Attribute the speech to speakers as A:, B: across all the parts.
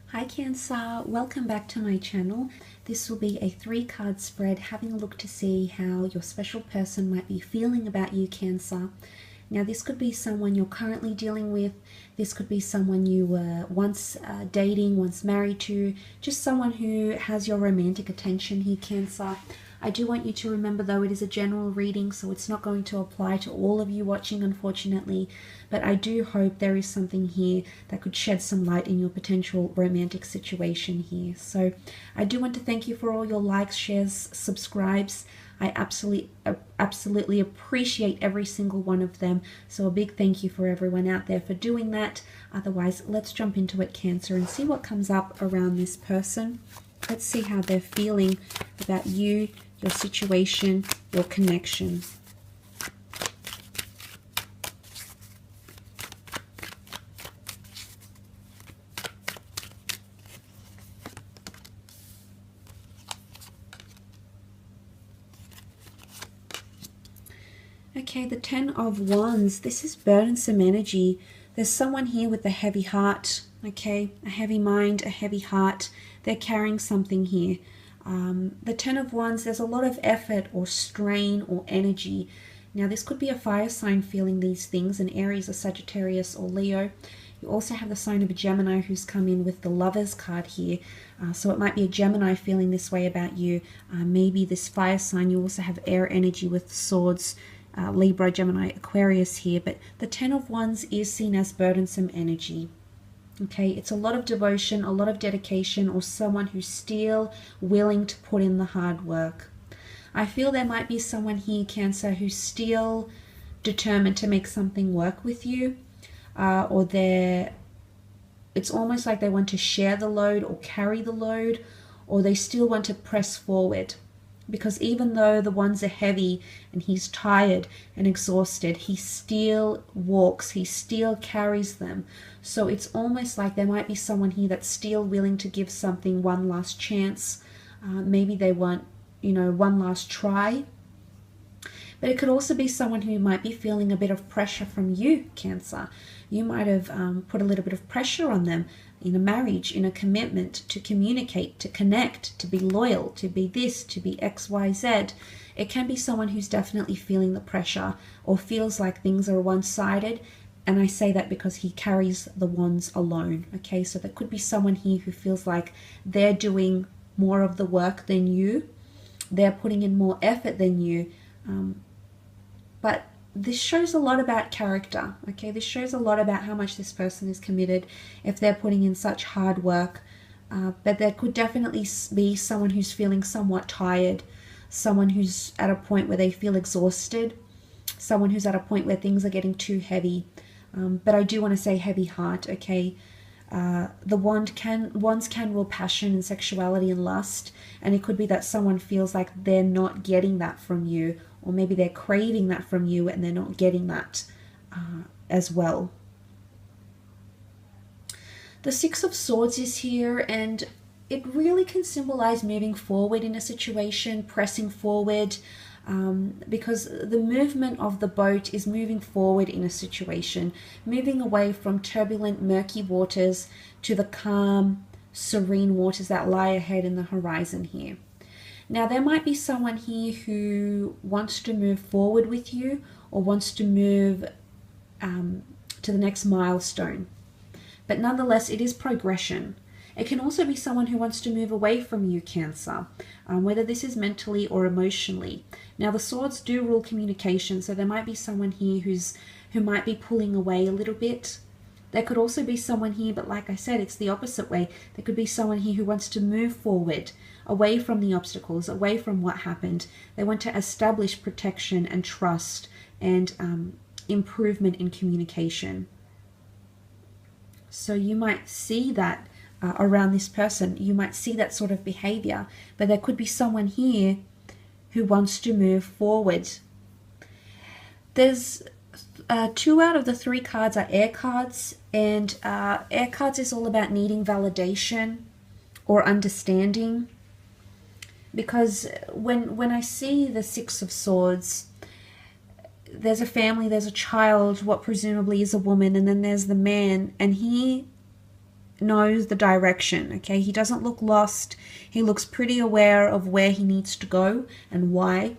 A: Hi Cancer, welcome back to my channel. This will be a 3-card spread having a look to see how your special person might be feeling about you, Cancer. Now this could be someone you're currently dealing with, this could be someone you were once dating, once married to, just someone who has your romantic attention here, Cancer. I do want you to remember though it is a general reading, so it's not going to apply to all of you watching, unfortunately, but I do hope there is something here that could shed some light in your potential romantic situation here. So I do want to thank you for all your likes, shares, subscribes. I absolutely appreciate every single one of them. So a big thank you for everyone out there for doing that. Otherwise, let's jump into it, Cancer, and see what comes up around this person. Let's see how they're feeling about you, your situation, your connection. Okay, the 10 of Wands. This is burdensome energy. There's someone here with a heavy heart, okay? A heavy mind, a heavy heart. They're carrying something here. The 10 of Wands, there's a lot of effort or strain or energy. Now, this could be a fire sign feeling these things, an Aries, a Sagittarius, or Leo. You also have the sign of a Gemini who's come in with the Lovers card here. So it might be a Gemini feeling this way about you. Maybe this fire sign, you also have air energy with swords, Libra, Gemini, Aquarius here. But the 10 of Wands is seen as burdensome energy. Okay, it's a lot of devotion, a lot of dedication, or someone who's still willing to put in the hard work. I feel there might be someone here, Cancer, who's still determined to make something work with you, or it's almost like they want to share the load or carry the load, or they still want to press forward. Because even though the ones are heavy and he's tired and exhausted, he still walks, he still carries them. So it's almost like there might be someone here that's still willing to give something one last chance. Maybe they want, one last try. But it could also be someone who might be feeling a bit of pressure from you, Cancer. You might have put a little bit of pressure on them in a marriage, in a commitment, to communicate, to connect, to be loyal, to be this, to be X, Y, Z. It can be someone who's definitely feeling the pressure or feels like things are one-sided. And I say that because he carries the wands alone. Okay, so there could be someone here who feels like they're doing more of the work than you. They're putting in more effort than you. But this shows a lot about character, okay? This shows a lot about how much this person is committed if they're putting in such hard work. But there could definitely be someone who's feeling somewhat tired, someone who's at a point where they feel exhausted, someone who's at a point where things are getting too heavy. But I do want to say heavy heart, okay? The wands can rule passion and sexuality and lust, and it could be that someone feels like they're not getting that from you, or maybe they're craving that from you and they're not getting that as well. The 6 of Swords is here, and it really can symbolize moving forward in a situation, pressing forward, because the movement of the boat is moving forward in a situation, moving away from turbulent, murky waters to the calm, serene waters that lie ahead in the horizon here. Now, there might be someone here who wants to move forward with you or wants to move to the next milestone. But nonetheless, it is progression. It can also be someone who wants to move away from you, Cancer, whether this is mentally or emotionally. Now, the swords do rule communication, so there might be someone here who might be pulling away a little bit. There could also be someone here, but like I said, it's the opposite way. There could be someone here who wants to move forward, away from the obstacles, away from what happened. They want to establish protection and trust and improvement in communication. So you might see that around this person. You might see that sort of behavior, but there could be someone here who wants to move forward. There's 2 out of the 3 cards are air cards, and air cards is all about needing validation or understanding. Because when I see the 6 of Swords, there's a family, there's a child, what presumably is a woman, and then there's the man, and he knows the direction, okay? He doesn't look lost. He looks pretty aware of where he needs to go and why.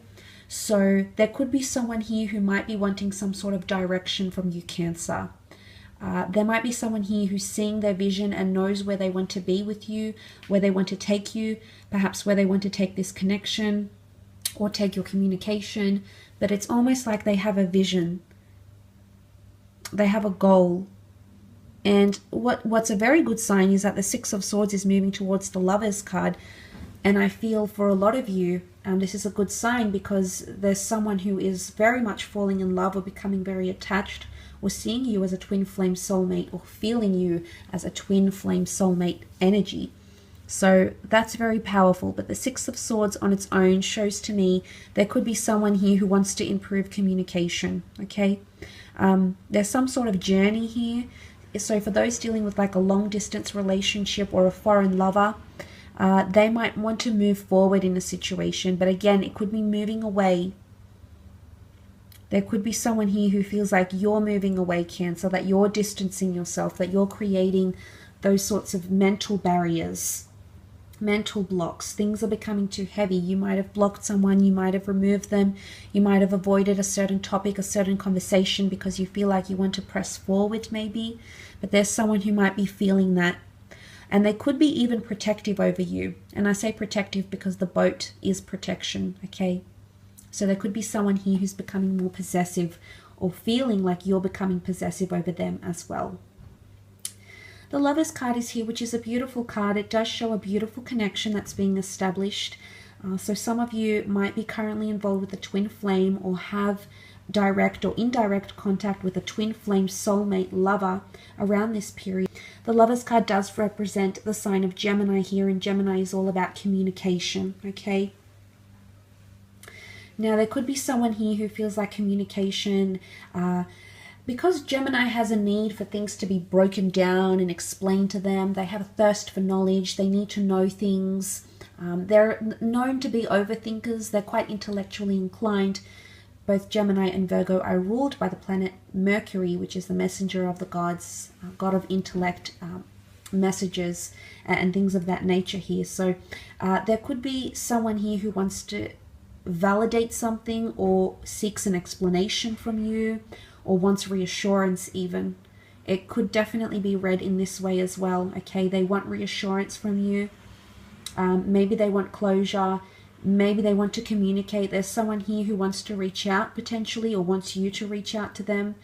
A: So there could be someone here who might be wanting some sort of direction from you, Cancer. There might be someone here who's seeing their vision and knows where they want to be with you, where they want to take you, perhaps where they want to take this connection or take your communication. But it's almost like they have a vision. They have a goal. And what's a very good sign is that the Six of Swords is moving towards the Lovers card. And I feel for a lot of you, this is a good sign because there's someone who is very much falling in love or becoming very attached or seeing you as a twin flame soulmate or feeling you as a twin flame soulmate energy. So that's very powerful. But the Six of Swords on its own shows to me there could be someone here who wants to improve communication, okay? There's some sort of journey here. So for those dealing with like a long distance relationship or a foreign lover, they might want to move forward in a situation, but again, it could be moving away. There could be someone here who feels like you're moving away, Cancer, that you're distancing yourself, that you're creating those sorts of mental barriers, mental blocks. Things are becoming too heavy. You might have blocked someone, you might have removed them, you might have avoided a certain topic, a certain conversation because you feel like you want to press forward maybe, but there's someone who might be feeling that. And they could be even protective over you. And I say protective because the boat is protection, okay? So there could be someone here who's becoming more possessive or feeling like you're becoming possessive over them as well. The Lovers card is here, which is a beautiful card. It does show a beautiful connection that's being established. So some of you might be currently involved with a twin flame or have direct or indirect contact with a twin flame soulmate lover around this period. The Lovers card does represent the sign of Gemini here, and Gemini is all about communication, okay? Now, there could be someone here who feels like communication, because Gemini has a need for things to be broken down and explained to them. They have a thirst for knowledge. They need to know things. They're known to be overthinkers. They're quite intellectually inclined. Both Gemini and Virgo are ruled by the planet Mercury, which is the messenger of the gods, god of intellect, messages, and things of that nature here. So there could be someone here who wants to validate something or seeks an explanation from you or wants reassurance even. It could definitely be read in this way as well, okay? They want reassurance from you. Maybe they want closure. Maybe they want to communicate. There's someone here who wants to reach out potentially or wants you to reach out to them.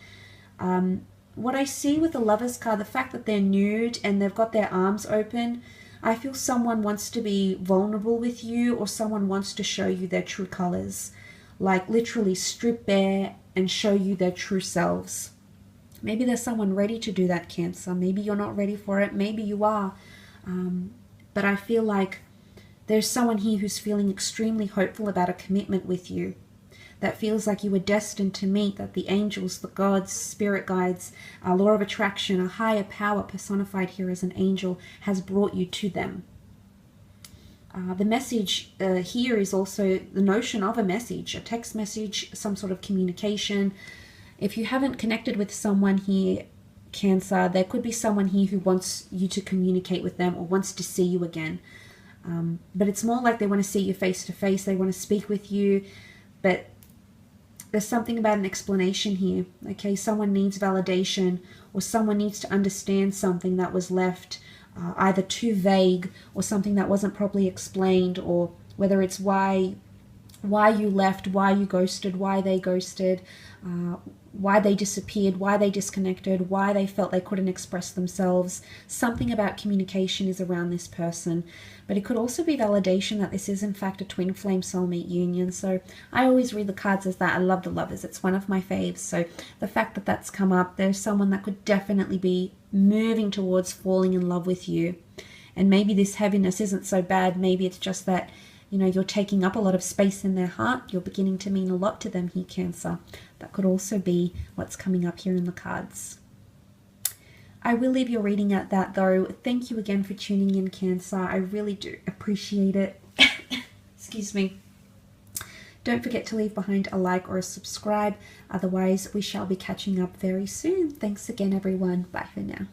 A: What I see with the Lovers card, the fact that they're nude and they've got their arms open, I feel someone wants to be vulnerable with you or someone wants to show you their true colors. Like literally strip bare and show you their true selves. Maybe there's someone ready to do that, Cancer. Maybe you're not ready for it. Maybe you are. But I feel like there's someone here who's feeling extremely hopeful about a commitment with you. That feels like you were destined to meet, that the angels, the gods, spirit guides, law of attraction, a higher power personified here as an angel has brought you to them. The message here is also the notion of a message, a text message, some sort of communication. If you haven't connected with someone here, Cancer, there could be someone here who wants you to communicate with them or wants to see you again. But it's more like they want to see you face to face. They want to speak with you, but there's something about an explanation here. Okay, someone needs validation or someone needs to understand something that was left either too vague or something that wasn't properly explained, or whether it's why you left, why you ghosted, why they ghosted, why they disappeared, why they disconnected, why they felt they couldn't express themselves. Something about communication is around this person. But it could also be validation that this is in fact a twin flame soulmate union. So I always read the cards as that. I love the Lovers. It's one of my faves. So the fact that that's come up, there's someone that could definitely be moving towards falling in love with you. And maybe this heaviness isn't so bad. Maybe it's just that, you know, you're taking up a lot of space in their heart. You're beginning to mean a lot to them here, Cancer. That could also be what's coming up here in the cards. I will leave your reading at that, though. Thank you again for tuning in, Cancer. I really do appreciate it. Excuse me. Don't forget to leave behind a like or a subscribe. Otherwise, we shall be catching up very soon. Thanks again, everyone. Bye for now.